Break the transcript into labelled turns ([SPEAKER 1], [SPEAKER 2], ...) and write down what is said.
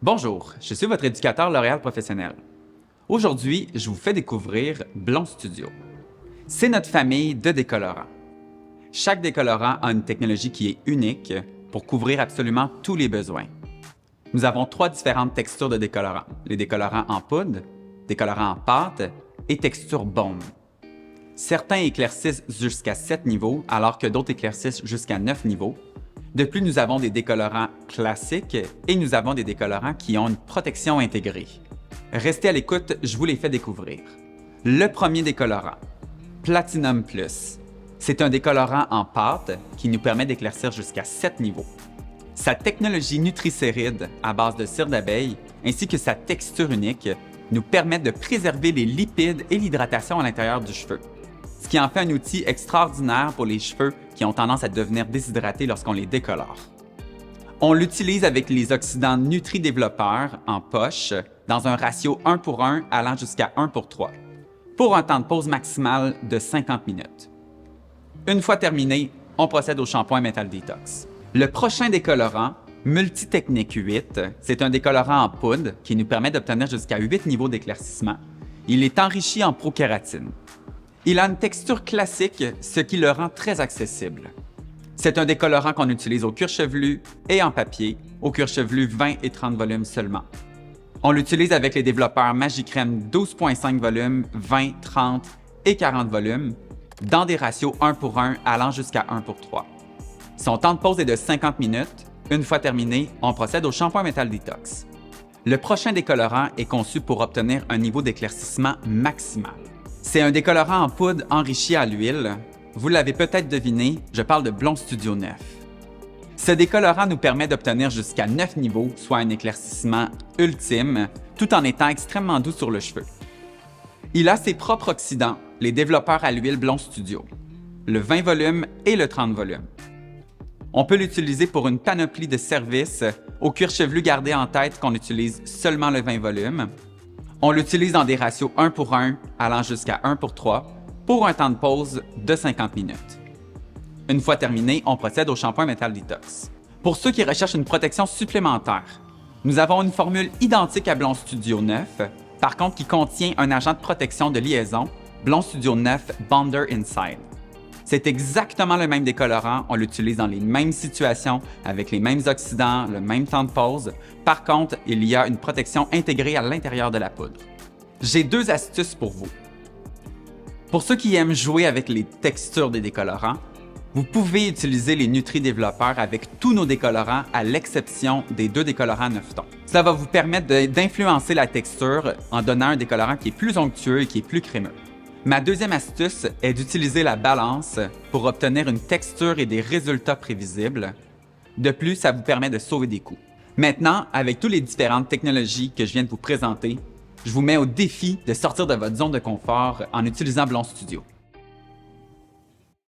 [SPEAKER 1] Bonjour, je suis votre éducateur L'Oréal professionnel. Aujourd'hui, je vous fais découvrir Blond Studio. C'est notre famille de décolorants. Chaque décolorant a une technologie qui est unique pour couvrir absolument tous les besoins. Nous avons 3 différentes textures de décolorants, les décolorants en poudre, décolorants en pâte et texture baume. Certains éclaircissent jusqu'à 7 niveaux, alors que d'autres éclaircissent jusqu'à 9 niveaux. De plus, nous avons des décolorants classiques et nous avons des décolorants qui ont une protection intégrée. Restez à l'écoute, je vous les fais découvrir. Le premier décolorant, Platinum Plus. C'est un décolorant en pâte qui nous permet d'éclaircir jusqu'à 7 niveaux. Sa technologie nutricéride à base de cire d'abeille ainsi que sa texture unique nous permettent de préserver les lipides et l'hydratation à l'intérieur du cheveu, ce qui en fait un outil extraordinaire pour les cheveux qui ont tendance à devenir déshydratés lorsqu'on les décolore. On l'utilise avec les oxydants nutri-développeurs en poche dans un ratio 1:1 allant jusqu'à 1:3, pour un temps de pause maximal de 50 minutes. Une fois terminé, on procède au shampoing Metal Detox. Le prochain décolorant, Multitechnique 8, c'est un décolorant en poudre qui nous permet d'obtenir jusqu'à 8 niveaux d'éclaircissement. Il est enrichi en prokératine. Il a une texture classique, ce qui le rend très accessible. C'est un décolorant qu'on utilise au cuir chevelu et en papier, au cuir chevelu 20 et 30 volumes seulement. On l'utilise avec les développeurs Magicrème 12.5 volumes, 20, 30 et 40 volumes, dans des ratios 1:1 allant jusqu'à 1:3. Son temps de pause est de 50 minutes. Une fois terminé, on procède au shampoing Metal Detox. Le prochain décolorant est conçu pour obtenir un niveau d'éclaircissement maximal. C'est un décolorant en poudre enrichi à l'huile. Vous l'avez peut-être deviné, je parle de Blond Studio 9. Ce décolorant nous permet d'obtenir jusqu'à 9 niveaux, soit un éclaircissement ultime, tout en étant extrêmement doux sur le cheveu. Il a ses propres oxydants, les développeurs à l'huile Blond Studio, le 20 volumes et le 30 volumes. On peut l'utiliser pour une panoplie de services. Au cuir chevelu, gardez en tête qu'on utilise seulement le 20 volumes. On l'utilise dans des ratios 1:1 allant jusqu'à 1:3 pour un temps de pause de 50 minutes. Une fois terminé, on procède au shampoing Metal Detox. Pour ceux qui recherchent une protection supplémentaire, nous avons une formule identique à Blond Studio 9, par contre qui contient un agent de protection de liaison, Blond Studio 9 Bonder Inside. C'est exactement le même décolorant, on l'utilise dans les mêmes situations, avec les mêmes oxydants, le même temps de pause. Par contre, il y a une protection intégrée à l'intérieur de la poudre. J'ai 2 astuces pour vous. Pour ceux qui aiment jouer avec les textures des décolorants, vous pouvez utiliser les nutri-développeurs avec tous nos décolorants à l'exception des 2 décolorants 9 tons. Cela va vous permettre d'influencer la texture en donnant un décolorant qui est plus onctueux et qui est plus crémeux. Ma deuxième astuce est d'utiliser la balance pour obtenir une texture et des résultats prévisibles. De plus, ça vous permet de sauver des coûts. Maintenant, avec toutes les différentes technologies que je viens de vous présenter, je vous mets au défi de sortir de votre zone de confort en utilisant Blond Studio.